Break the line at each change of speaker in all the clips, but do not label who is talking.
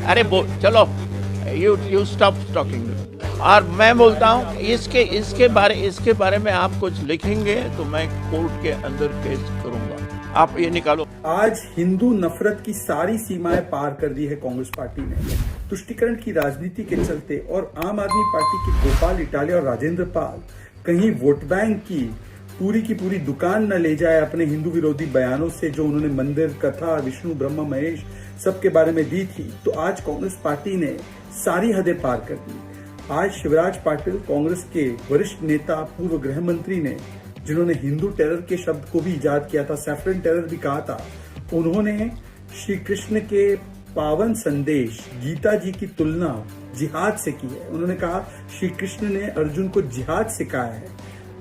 अरे चलो you stop talking. और मैं बोलता हूँ इसके बारे में आप कुछ लिखेंगे तो मैं कोर्ट के अंदर केस करूंगा। आप ये निकालो।
आज हिंदू नफरत की सारी सीमाएं पार कर दी है कांग्रेस पार्टी ने। तुष्टीकरण की राजनीति के चलते और आम आदमी पार्टी के गोपाल इटालिया और राजेंद्र पाल कहीं वोट बैंक की पूरी दुकान न ले जाए अपने हिंदू विरोधी बयानों से, जो उन्होंने मंदिर, कथा, विष्णु, ब्रह्मा, महेश सबके बारे में दी थी, तो आज कांग्रेस पार्टी ने सारी हदें पार कर दी। आज शिवराज पाटिल, कांग्रेस के वरिष्ठ नेता, पूर्व गृह मंत्री ने, जिन्होंने हिंदू टेरर के शब्द को भी इजाद किया था, सैफरन टेरर भी कहा था, उन्होंने श्री कृष्ण के पावन संदेश गीता जी की तुलना जिहाद से की है। उन्होंने कहा श्री कृष्ण ने अर्जुन को जिहाद सिखाया है।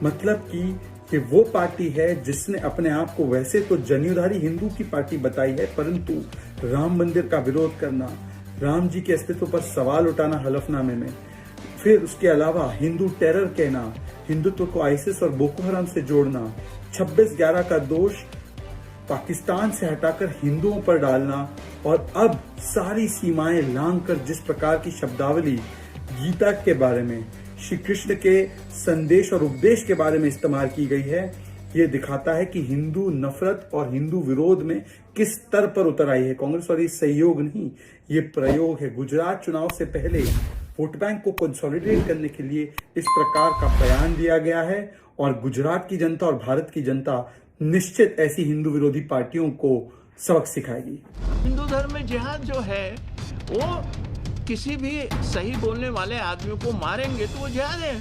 मतलब कि वो पार्टी है जिसने अपने आप को वैसे तो जनेऊधारी हिंदू की पार्टी बताई है, परंतु राम मंदिर का विरोध करना, राम जी के अस्तित्व पर सवाल उठाना हलफनामे में, फिर उसके अलावा हिंदू टेरर कहना, हिंदुत्व को आईसिस और बोको हराम से जोड़ना, 26/11 का दोष पाकिस्तान से हटाकर हिंदुओं पर डालना, और अब सारी सीमाएं लांघकर जिस प्रकार की शब्दावली गीता के बारे में, श्री कृष्ण के संदेश और उपदेश के बारे में इस्तेमाल की गई है, ये दिखाता है कि हिंदू नफरत और हिंदू विरोध में किस स्तर पर उतर आई है कांग्रेस। और ये सहयोग नहीं, ये प्रयोग है। गुजरात चुनाव से पहले वोट बैंक को कंसोलिडेट करने के लिए इस प्रकार का बयान दिया गया है, और गुजरात की जनता और भारत की जनता निश्चित ऐसी हिंदू विरोधी पार्टियों को सबक सिखाएगी।
हिंदू धर्म में जिहाद जो है वो किसी भी सही बोलने वाले आदमी को मारेंगे तो वो जिहाद है।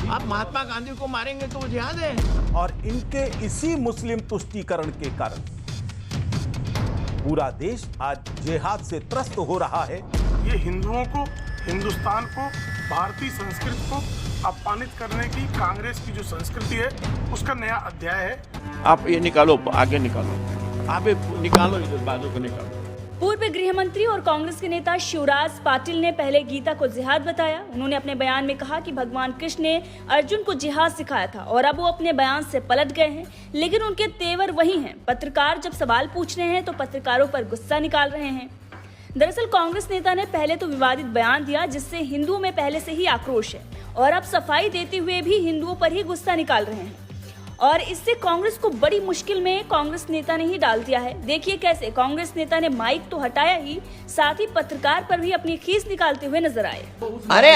आप महात्मा गांधी को मारेंगे तो वो जिहाद है।
और इनके इसी मुस्लिम तुष्टीकरण के कारण पूरा देश आज जिहाद से त्रस्त हो रहा है।
ये हिंदुओं को, हिंदुस्तान को, भारतीय संस्कृति को अपमानित करने की कांग्रेस की जो संस्कृति है उसका नया अध्याय है।
आप ये निकालो, आगे निकालो, आप निकालो, इधर बाजू को निकालो।
पूर्व गृह मंत्री और कांग्रेस के नेता शिवराज पाटिल ने पहले गीता को जिहाद बताया। उन्होंने अपने बयान में कहा कि भगवान कृष्ण ने अर्जुन को जिहाद सिखाया था, और अब वो अपने बयान से पलट गए हैं, लेकिन उनके तेवर वही हैं। पत्रकार जब सवाल पूछ रहे हैं तो पत्रकारों पर गुस्सा निकाल रहे हैं। दरअसल कांग्रेस नेता ने पहले तो विवादित बयान दिया, जिससे हिंदुओं में पहले से ही आक्रोश है, और अब सफाई देते हुए भी हिंदुओं पर ही गुस्सा निकाल रहे हैं, और इससे कांग्रेस को बड़ी मुश्किल में कांग्रेस नेता ने ही डाल दिया है। देखिए कैसे कांग्रेस नेता ने माइक तो हटाया ही, साथ ही पत्रकार पर भी अपनी खीस निकालते हुए नजर आए।
अरे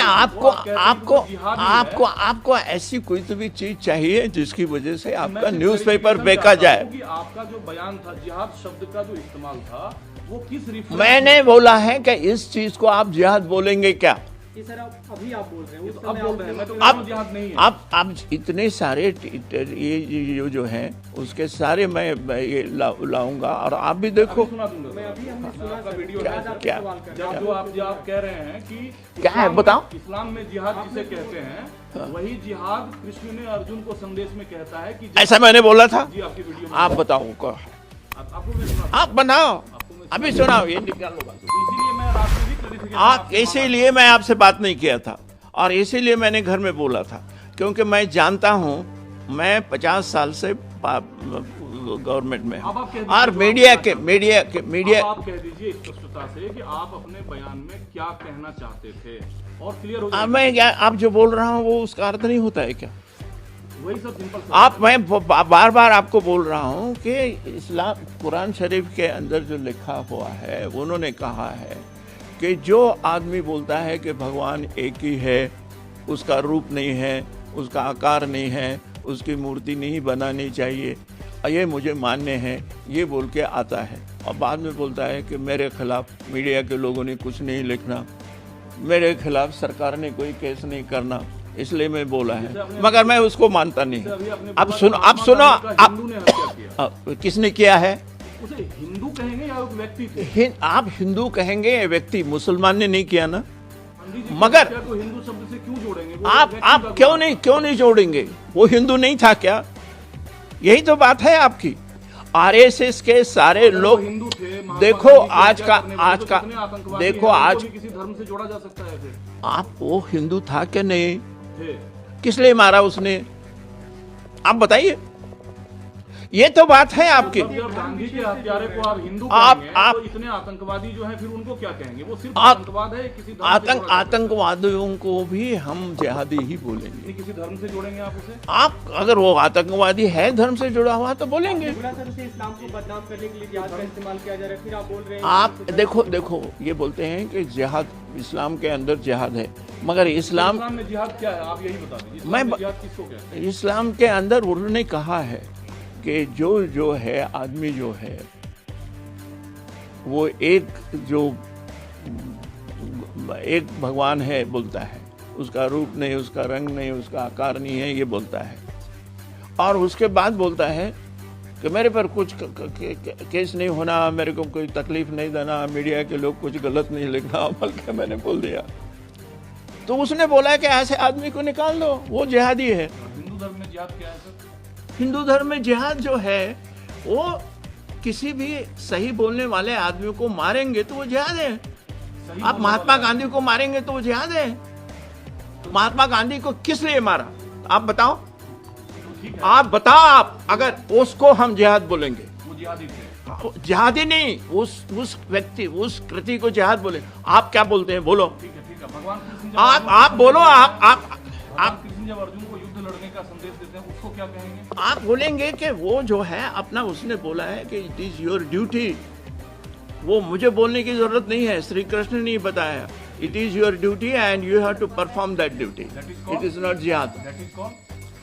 आपको ऐसी कोई तो भी चीज चाहिए जिसकी वजह से आपका न्यूज़पेपर बेचा जाए।
आपका जो बयान था, जिहाद शब्द का जो इस्तेमाल था, वो किस रिफरेंस?
मैंने बोला है कि इस चीज को आप जिहाद बोलेंगे क्या?
सर अभी आप बोल रहे हैं, अब बोल रहे हैं, मैं तो जिहाद नहीं है।
अब इतने सारे ये जो हैं उसके सारे मैं ये लाऊंगा, और आप भी देखो।
मैं अभी हमने सुना का वीडियो
क्या
जो आप कह रहे हैं कि
क्या है बताओ।
इस्लाम में जिहाद जिसे कहते हैं वही जिहाद कृष्ण ने अर्जुन को संदेश में कहता है कि
ऐसा मैंने बोला था।
जी आपकी वीडियो
आप बताओ, आप बनाओ, अभी सुनाओ, ये निकालो।
इसीलिए मैं आपसे भी
इसीलिए मैं आपसे बात नहीं किया था, और इसीलिए मैंने घर में बोला था, क्योंकि मैं जानता हूं, मैं 50 साल से गवर्नमेंट में हूं, और मीडिया
आप कह दीजिए स्पष्टता से कि आप अपने बयान में क्या कहना चाहते थे, और क्लियर हो जाए।
मैं आप जो बोल रहा हूं वो उसका अर्थ नहीं होता है क्या?
वही सब सिंपल।
मैं बार बार आपको बोल रहा हूं कि इस्लाम कुरान शरीफ के अंदर जो लिखा हुआ है, उन्होंने कहा है कि जो आदमी बोलता है कि भगवान एक ही है, उसका रूप नहीं है, उसका आकार नहीं है, उसकी मूर्ति नहीं बनानी चाहिए, ये मुझे मान्य है, ये बोल के आता है, और बाद में बोलता है कि मेरे खिलाफ मीडिया के लोगों ने कुछ नहीं लिखना, मेरे खिलाफ सरकार ने कोई केस नहीं करना, इसलिए मैं बोला है, मगर मैं उसको मानता नहीं। अब सुनो, किसने किया है?
उसे हिंदू कहेंगे या व्यक्ति थे?
आप हिंदू कहेंगे, व्यक्ति मुसलमान ने नहीं किया ना, मगर
हिंदू शब्द से क्यों जोड़ेंगे?
आप क्यों नहीं जोड़ेंगे? वो हिंदू नहीं था क्या? यही तो बात है आपकी। आरएसएस के सारे लोग
हिंदू थे।
देखो आज का देखो आज
किसी धर्म से जोड़ा जा सकता है? फिर
आप वो हिंदू था क्या? नहीं, किस लिए मारा उसने? आप बताइए। ये तो बात है आपकी।
जब गांधी के हत्यारे को आप हिंदू
आप
तो इतने आतंकवादी जो हैं फिर उनको क्या कहेंगे? वो सिर्फ आतंकवाद है, किसी धर्म से जोड़ा जाता है?
आतंकवादियों को भी हम जिहादी ही बोलेंगे।
नहीं, किसी धर्म से जोड़ेंगे आप उसे?
आप अगर वो आतंकवादी है धर्म से जुड़ा हुआ तो बोलेंगे।
इस्लाम को बदनाम करने के लिए जिहाद का इस्तेमाल किया जा रहा है, फिर आप बोल रहे हैं
आप देखो ये बोलते हैं कि जिहाद इस्लाम के अंदर जिहाद है, मगर इस्लाम
में जिहाद क्या है आप यही बता दीजिए।
मैं
इस्लाम में जिहाद किसको कहते हैं?
इस्लाम के अंदर उन्होंने कहा है कि जो है आदमी जो है वो एक भगवान है बोलता है, उसका रूप नहीं, उसका रंग नहीं, उसका आकार नहीं है, ये बोलता है। और उसके बाद बोलता है कि मेरे पर कुछ केस नहीं होना, मेरे को कोई तकलीफ नहीं देना, मीडिया के लोग कुछ गलत नहीं लिखना, बल्कि मैंने बोल दिया। तो उसने बोला है कि ऐसे आदमी को निकाल दो, वो जिहादी है।
हिंदू धर्म में जिहाद क्या है सर?
हिंदू धर्म में जिहाद जो है वो किसी भी सही बोलने वाले आदमी को मारेंगे तो वो जिहाद है। आप महात्मा गांधी को मारेंगे तो वो जिहाद है। महात्मा गांधी को किस लिए मारा आप बताओ? आप बताओ, आप अगर उसको हम जिहाद बोलेंगे,
वो जिहादी थे।
जिहादी नहीं, उस व्यक्ति उस कृति को जिहाद बोले। आप क्या बोलते हैं? बोलो।
ठीक है। भगवान कृष्ण जब
आप बोलो। आप
कृष्ण जब अर्जुन को युद्ध लड़ने का संदेश देते हैं उसको क्या कहेंगे?
आप बोलेंगे कि वो जो है अपना, उसने बोला है कि इट इज योर ड्यूटी, वो मुझे बोलने की जरूरत नहीं है, श्री कृष्ण ने बताया, it is your duty and you have to perform that duty. It is not जिहाद।
That is called?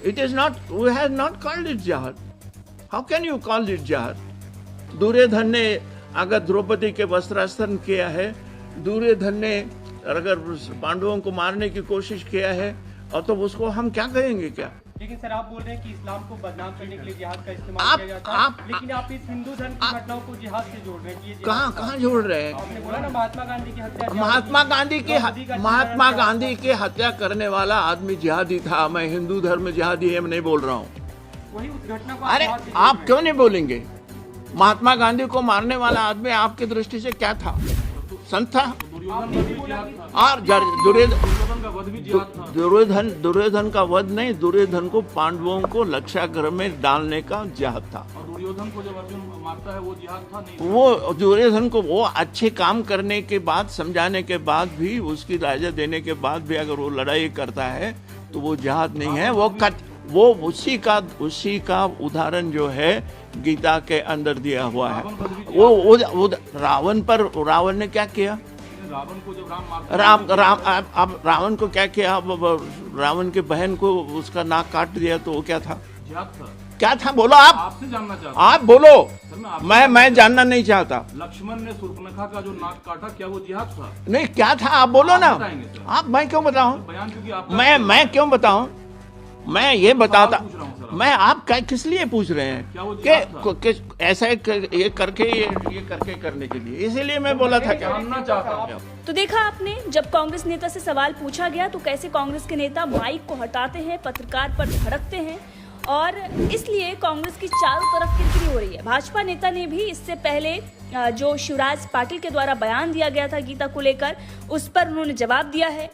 It is not, we have not called it jihad. How can you call it jihad? Duryodhan ने अगर द्रौपदी के वस्त्रास्त्र किया है, दुर्योधन ने अगर पांडवों को मारने की कोशिश किया है, और तो उसको हम क्या कहेंगे क्या?
लेकिन सर आप बोल रहे हैं कि इस्लाम को बदनाम करने के लिए जिहाद का इस्तेमाल किया जाता है, लेकिन आप इस हिंदू धर्म की घटनाओं को जिहाद से जोड़ रहे हैं कि ये जिहाद
कहाँ जोड़ रहे हैं?
आपने बोला ना महात्मा गांधी की हत्या,
महात्मा गांधी की हत्या करने वाला आदमी जिहादी था। मैं हिंदू धर्म में जिहादी है नहीं बोल रहा हूँ।
वही उस घटना को
अरे
जिहाद से जोड़
आप
रहे हैं।
क्यों नहीं बोलेंगे? महात्मा गांधी को मारने वाला आदमी आपकी दृष्टि से क्या था? संत था?
दुर्योधन का भी जिहाद था।
और
दुर्योधन का वध भी जिहाद था।
दुर्योधन का वध नहीं, दुर्योधन को पांडवों को लक्षागृह में डालने का जिहाद था।
और दुर्योधन को जब अर्जुन मारता है वो जिहाद था नहीं?
वो दुर्योधन को वो अच्छे काम करने के बाद, समझाने के बाद भी, उसकी राजा देने के बाद भी अगर वो लड़ाई करता है तो वो जिहाद नहीं है। वो उसी का उदाहरण जो है गीता के अंदर दिया हुआ है। वो रावण ने क्या किया?
रावण को जब राम मारते
अब रावण को क्या किया? रावण के बहन को उसका नाक काट दिया, तो वो क्या था?
जिहाद था।
क्या था? बोलो आप।
आपसे जानना चाहता
आप बोलो।
सर,
मैं जानना नहीं चाहता।
लक्ष्मण ने शूर्पणखा का जो नाक काटा, क्या वो जिहाद था?
नहीं, क्या था आप बोलो ना।
बताएंगे सर।
आप, मैं क्यों बताऊं?
बयान क्योंकि आप
मैं क्यों बताऊं? मैं ये बताता,
पूछ रहा हूं सर।
मैं आप किस लिए पूछ रहे हैं
क्या वो जिहाद
कि ऐसा ये करके करने के लिए, इसीलिए मैं बोला था क्या?
जानना चाहता हूं।
तो देखा आपने, जब कांग्रेस नेता से सवाल पूछा गया तो कैसे कांग्रेस के नेता माइक को हटाते हैं, पत्रकार पर भड़कते हैं, और इसलिए कांग्रेस की चारों तरफ किरकिरी हो रही है। भाजपा नेता ने भी इससे पहले जो शिवराज पाटिल के द्वारा बयान दिया गया था गीता को लेकर, उस पर उन्होंने जवाब दिया है।